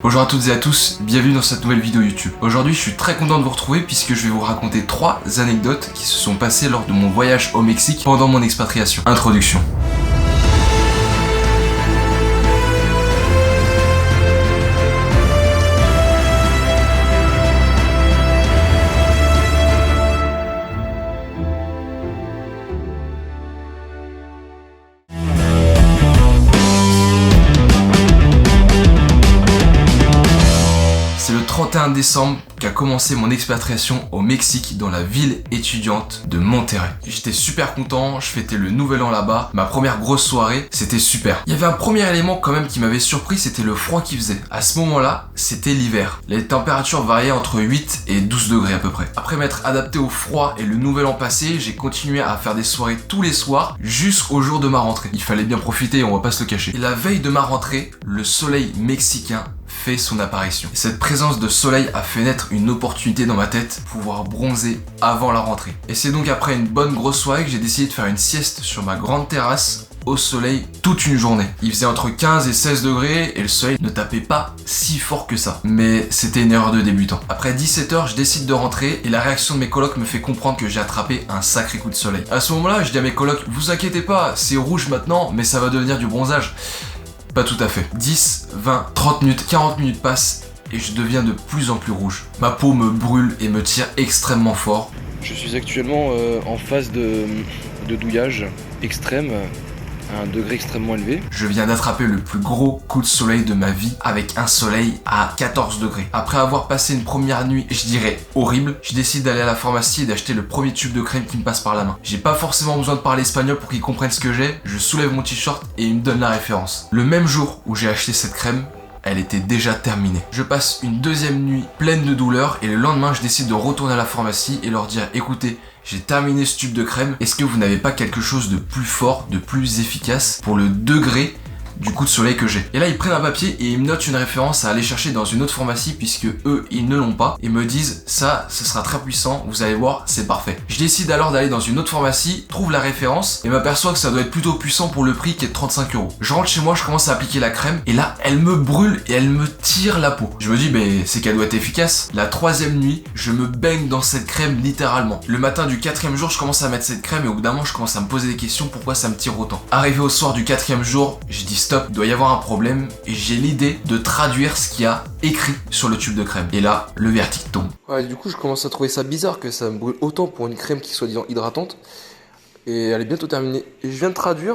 Bonjour à toutes et à tous, bienvenue dans cette nouvelle vidéo YouTube. Aujourd'hui je suis très content de vous retrouver puisque je vais vous raconter 3 anecdotes qui se sont passées lors de mon voyage au Mexique pendant mon expatriation. Introduction. C'est le 31 décembre qu'a commencé mon expatriation au Mexique dans la ville étudiante de Monterrey. J'étais super content, je fêtais le nouvel an là-bas, ma première grosse soirée, c'était super. Il y avait un premier élément quand même qui m'avait surpris, c'était le froid qu'il faisait. À ce moment-là, c'était l'hiver. Les températures variaient entre 8 et 12 degrés à peu près. Après m'être adapté au froid et le nouvel an passé, j'ai continué à faire des soirées tous les soirs jusqu'au jour de ma rentrée. Il fallait bien profiter, on va pas se le cacher. Et la veille de ma rentrée, le soleil mexicain fait son apparition. Cette présence de soleil a fait naître une opportunité dans ma tête, pouvoir bronzer avant la rentrée. Et c'est donc après une bonne grosse soirée que j'ai décidé de faire une sieste sur ma grande terrasse au soleil toute une journée. Il faisait entre 15 et 16 degrés et le soleil ne tapait pas si fort que ça. Mais c'était une erreur de débutant. Après 17h, je décide de rentrer et la réaction de mes colocs me fait comprendre que j'ai attrapé un sacré coup de soleil. À ce moment-là, je dis à mes colocs, vous inquiétez pas, c'est rouge maintenant, mais ça va devenir du bronzage. Pas tout à fait. 10, 20, 30 minutes, 40 minutes passent et je deviens de plus en plus rouge. Ma peau me brûle et me tire extrêmement fort. Je suis actuellement en phase de douillage extrême, à un degré extrêmement élevé. Je viens d'attraper le plus gros coup de soleil de ma vie avec un soleil à 14 degrés. Après avoir passé une première nuit, je dirais horrible, je décide d'aller à la pharmacie et d'acheter le premier tube de crème qui me passe par la main. J'ai pas forcément besoin de parler espagnol pour qu'ils comprennent ce que j'ai, je soulève mon t-shirt et ils me donnent la référence. Le même jour où j'ai acheté cette crème, elle était déjà terminée. Je passe une deuxième nuit pleine de douleur et le lendemain je décide de retourner à la pharmacie et leur dire écoutez, j'ai terminé ce tube de crème, est-ce que vous n'avez pas quelque chose de plus fort, de plus efficace pour le degré du coup de soleil que j'ai. Et là ils prennent un papier et ils me notent une référence à aller chercher dans une autre pharmacie puisque eux ils ne l'ont pas et me disent ça ce sera très puissant, vous allez voir c'est parfait. Je décide alors d'aller dans une autre pharmacie, trouve la référence et m'aperçois que ça doit être plutôt puissant pour le prix qui est de 35 €. Je rentre chez moi, je commence à appliquer la crème et là elle me brûle et elle me tire la peau. Je me dis mais c'est qu'elle doit être efficace. La troisième nuit je me baigne dans cette crème littéralement. Le matin du quatrième jour je commence à mettre cette crème et au bout d'un moment je commence à me poser des questions pourquoi ça me tire autant. Arrivé au soir du quatrième jour, je dis stop, il doit y avoir un problème et j'ai l'idée de traduire ce qu'il y a écrit sur le tube de crème. Et là, le verdict tombe. Ouais, du coup, je commence à trouver ça bizarre que ça me brûle autant pour une crème qui soit disant hydratante. Et elle est bientôt terminée. Et je viens de traduire.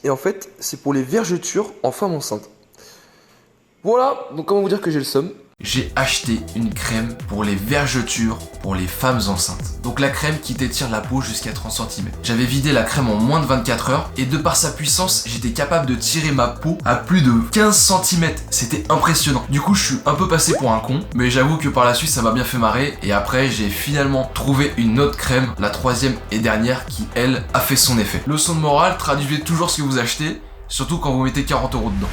Et en fait, c'est pour les vergetures en femme enceinte. Voilà, donc comment vous dire que j'ai le seum. J'ai acheté une crème pour les vergetures pour les femmes enceintes. Donc la crème qui t'étire la peau jusqu'à 30 cm. J'avais vidé la crème en moins de 24 heures et de par sa puissance, j'étais capable de tirer ma peau à plus de 15 cm. C'était impressionnant. Du coup, je suis un peu passé pour un con, mais j'avoue que par la suite, ça m'a bien fait marrer. Et après, j'ai finalement trouvé une autre crème, la troisième et dernière, qui elle a fait son effet. Leçon de morale, traduisez toujours ce que vous achetez, surtout quand vous mettez 40 € dedans.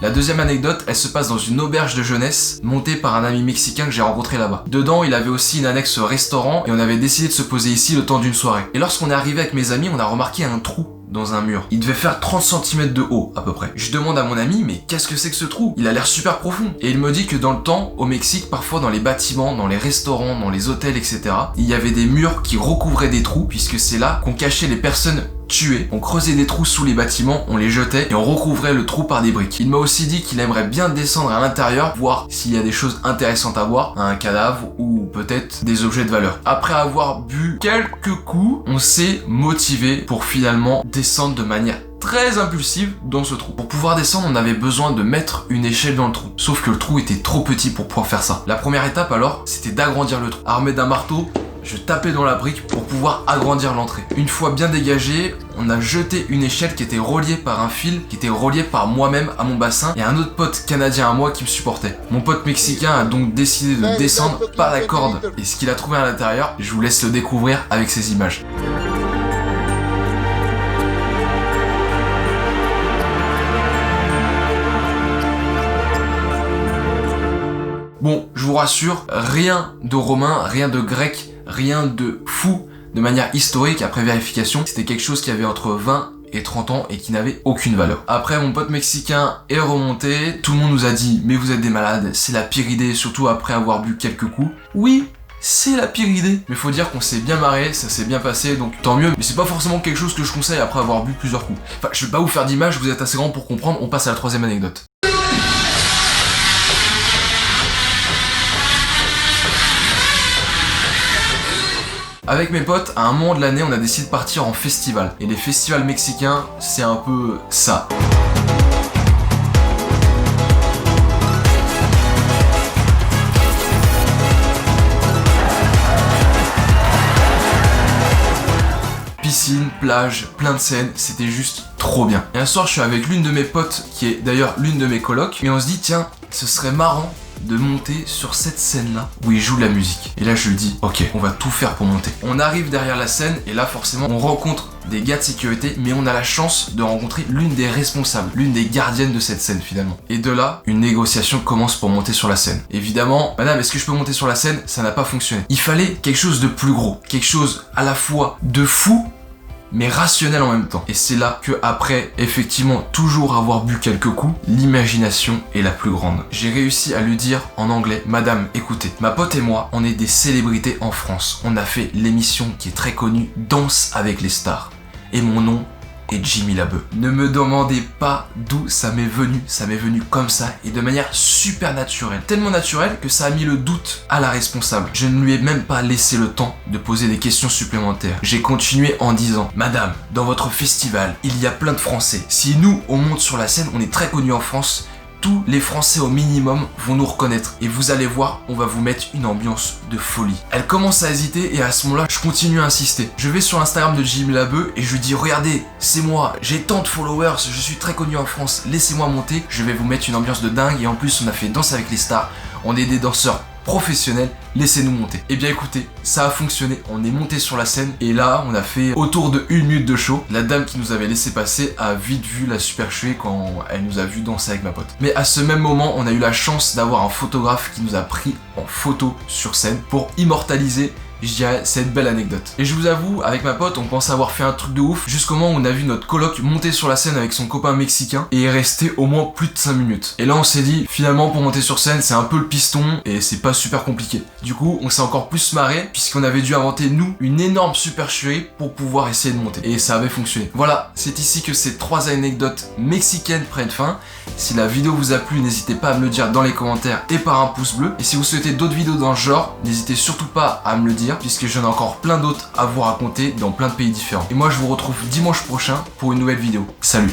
La deuxième anecdote, elle se passe dans une auberge de jeunesse montée par un ami mexicain que j'ai rencontré là-bas. Dedans, il avait aussi une annexe restaurant et on avait décidé de se poser ici le temps d'une soirée. Et lorsqu'on est arrivé avec mes amis, on a remarqué un trou dans un mur. Il devait faire 30 cm de haut à peu près. Je demande à mon ami mais qu'est-ce que c'est que ce trou? Il a l'air super profond. Et il me dit que dans le temps, au Mexique, parfois dans les bâtiments, dans les restaurants, dans les hôtels, etc., il y avait des murs qui recouvraient des trous puisque c'est là qu'on cachait les personnes tués. On creusait des trous sous les bâtiments, on les jetait et on recouvrait le trou par des briques. Il m'a aussi dit qu'il aimerait bien descendre à l'intérieur, voir s'il y a des choses intéressantes à voir, un cadavre ou peut-être des objets de valeur. Après avoir bu quelques coups, on s'est motivé pour finalement descendre de manière très impulsive dans ce trou. Pour pouvoir descendre, on avait besoin de mettre une échelle dans le trou. Sauf que le trou était trop petit pour pouvoir faire ça. La première étape alors, c'était d'agrandir le trou. Armé d'un marteau, je tapais dans la brique pour pouvoir agrandir l'entrée. Une fois bien dégagé, on a jeté une échelle qui était reliée par un fil, qui était relié par moi-même à mon bassin et un autre pote canadien à moi qui me supportait. Mon pote mexicain a donc décidé de descendre par la corde et ce qu'il a trouvé à l'intérieur, je vous laisse le découvrir avec ces images. Bon, je vous rassure, rien de romain, rien de grec, rien de fou De manière historique, après vérification, c'était quelque chose qui avait entre 20 et 30 ans et qui n'avait aucune valeur. Après, mon pote mexicain est remonté, tout le monde nous a dit mais vous êtes des malades, c'est la pire idée, surtout après avoir bu quelques coups. Oui, c'est la pire idée. Mais faut dire qu'on s'est bien marré, ça s'est bien passé, donc tant mieux. Mais c'est pas forcément quelque chose que je conseille après avoir bu plusieurs coups. Enfin, je vais pas vous faire d'image, vous êtes assez grand pour comprendre, on passe à la troisième anecdote. Avec mes potes, à un moment de l'année, on a décidé de partir en festival. Et les festivals mexicains, c'est un peu ça. Piscine, plage, plein de scènes, c'était juste trop bien. Et un soir, je suis avec l'une de mes potes, qui est d'ailleurs l'une de mes colocs, et on se dit, tiens, ce serait marrant de monter sur cette scène-là où il joue de la musique. Et là, je lui dis, ok, on va tout faire pour monter. On arrive derrière la scène, et là, forcément, on rencontre des gars de sécurité, mais on a la chance de rencontrer l'une des responsables, l'une des gardiennes de cette scène, finalement. Et de là, une négociation commence pour monter sur la scène. Évidemment, madame, est-ce que je peux monter sur la scène? Ça n'a pas fonctionné. Il fallait quelque chose de plus gros, quelque chose à la fois de fou, mais rationnel en même temps. Et c'est là que, après effectivement toujours avoir bu quelques coups, l'imagination est la plus grande. J'ai réussi à lui dire en anglais, madame, écoutez, ma pote et moi, on est des célébrités en France. On a fait l'émission qui est très connue, Danse avec les stars. Et mon nom est Jimmy Labeu. Ne me demandez pas d'où ça m'est venu comme ça et de manière super naturelle. Tellement naturelle que ça a mis le doute à la responsable. Je ne lui ai même pas laissé le temps de poser des questions supplémentaires. J'ai continué en disant, madame, dans votre festival, il y a plein de Français. Si nous, on monte sur la scène, on est très connus en France, tous les Français au minimum vont nous reconnaître. Et vous allez voir, on va vous mettre une ambiance de folie. Elle commence à hésiter et à ce moment-là, je continue à insister. Je vais sur l'Instagram de Jimmy Labeu et je lui dis, regardez, c'est moi, j'ai tant de followers, je suis très connu en France, laissez-moi monter, je vais vous mettre une ambiance de dingue. Et en plus, on a fait Danse avec les stars, on est des danseurs professionnels, laissez-nous monter. Et bien écoutez, ça a fonctionné, on est monté sur la scène et là on a fait autour de 1 minute de show. La dame qui nous avait laissé passer a vite vu la supercherie quand elle nous a vu danser avec ma pote. Mais à ce même moment, on a eu la chance d'avoir un photographe qui nous a pris en photo sur scène pour immortaliser, je dirais, cette belle anecdote. Et je vous avoue, avec ma pote, on pensait avoir fait un truc de ouf jusqu'au moment où on a vu notre coloc monter sur la scène avec son copain mexicain et est resté au moins plus de 5 minutes. Et là on s'est dit, finalement pour monter sur scène, c'est un peu le piston et c'est pas super compliqué. Du coup, on s'est encore plus marré puisqu'on avait dû inventer, nous, une énorme supercherie pour pouvoir essayer de monter. Et ça avait fonctionné. Voilà, c'est ici que ces 3 anecdotes mexicaines prennent fin. Si la vidéo vous a plu, n'hésitez pas à me le dire dans les commentaires et par un pouce bleu. Et si vous souhaitez d'autres vidéos dans ce genre, n'hésitez surtout pas à me le dire, puisque j'en ai encore plein d'autres à vous raconter dans plein de pays différents. Et moi je vous retrouve dimanche prochain pour une nouvelle vidéo. Salut!